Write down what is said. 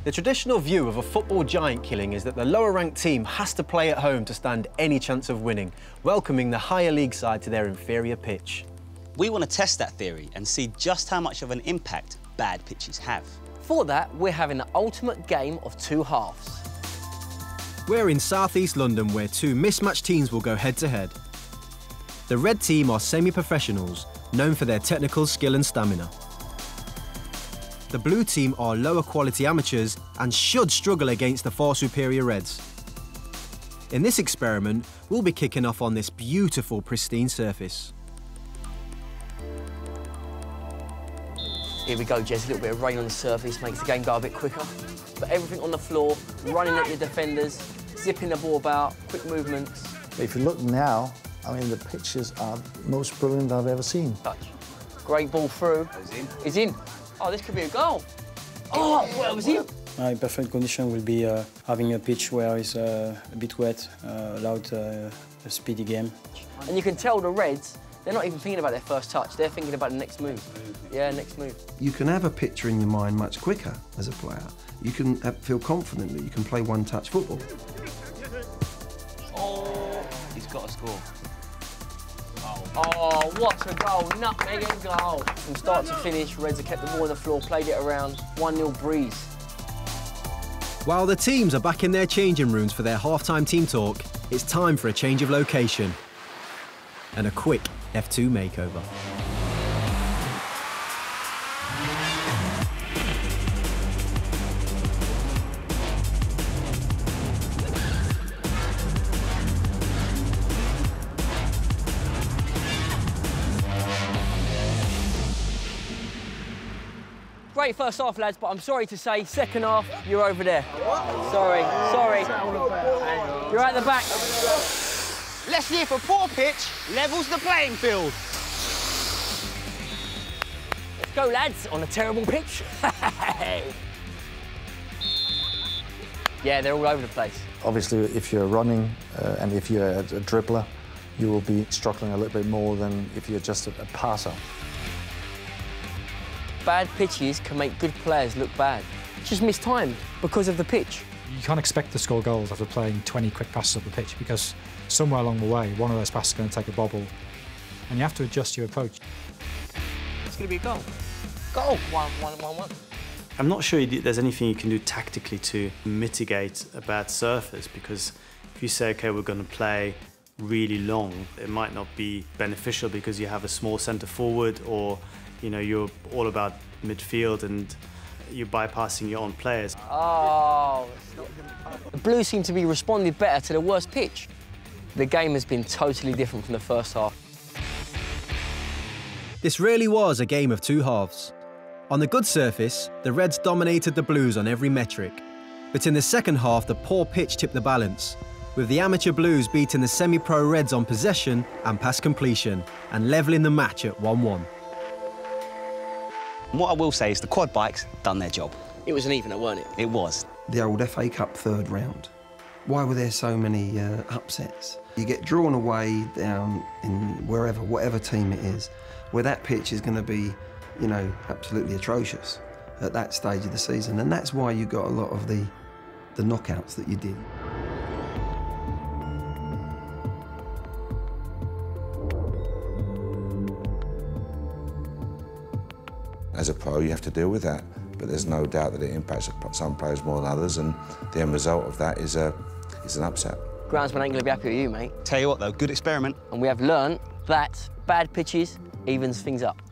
The traditional view of a football giant killing is that the lower-ranked team has to play at home to stand any chance of winning, welcoming the higher league side to their inferior pitch. We want to test that theory and see just how much of an impact bad pitches have. For that, we're having the ultimate game of two halves. We're in South East London where two mismatched teams will go head-to-head. The red team are semi-professionals, known for their technical skill and stamina. The blue team are lower quality amateurs and should struggle against the far superior reds. In this experiment, we'll be kicking off on this beautiful, pristine surface. Here we go, Jez. A little bit of rain on the surface makes the game go a bit quicker. But everything on the floor, running at your defenders, zipping the ball about, quick movements. If you look now, I mean, the pitches are the most brilliant I've ever seen. Touch. Great ball through. It's in. Oh, this could be a goal. Oh, well, it was in. My perfect condition will be having a pitch where it's a bit wet, allowed a speedy game. And you can tell the Reds, they're not even thinking about their first touch. They're thinking about the next move. Yeah, next move. You can have a picture in your mind much quicker as a player. You can feel confident that you can play one-touch football. Oh, he's got to score. Oh, what a goal, nutmeg and goal. From start to finish, Reds have kept the ball on the floor, played it around, 1-0 breeze. While the teams are back in their changing rooms for their half-time team talk, it's time for a change of location and a quick F2 makeover. Great first half, lads, but I'm sorry to say, second half, you're over there. Sorry. You're at the back. Let's see if a poor pitch levels the playing field. Let's go, lads, on a terrible pitch. Yeah, they're all over the place. Obviously, if you're running and if you're a dribbler, you will be struggling a little bit more than if you're just a passer. Bad pitches can make good players look bad. Just miss time because of the pitch. You can't expect to score goals after playing 20 quick passes up the pitch because somewhere along the way, one of those passes is going to take a bobble and you have to adjust your approach. It's going to be a goal. Goal! 1-1. I'm not sure there's anything you can do tactically to mitigate a bad surface because if you say, OK, we're going to play really long, it might not be beneficial because you have a small centre forward or you're all about midfield and you're bypassing your own players. Oh. The Blues seem to be responding better to the worst pitch. The game has been totally different from the first half. This really was a game of two halves. On the good surface, the Reds dominated the Blues on every metric. But in the second half, the poor pitch tipped the balance, with the amateur Blues beating the semi-pro Reds on possession and pass completion, and levelling the match at 1-1. What I will say is the quad bikes done their job. It was an evener, weren't it? It was. The old FA Cup third round. Why were there so many upsets? You get drawn away down in whatever team it is, where that pitch is going to be, absolutely atrocious at that stage of the season, and that's why you got a lot of the knockouts that you did. As a pro, you have to deal with that, but there's no doubt that it impacts some players more than others, and the end result of that is an upset. Groundsman ain't going to be happy with you, mate. Tell you what, though, good experiment. And we have learnt that bad pitches evens things up.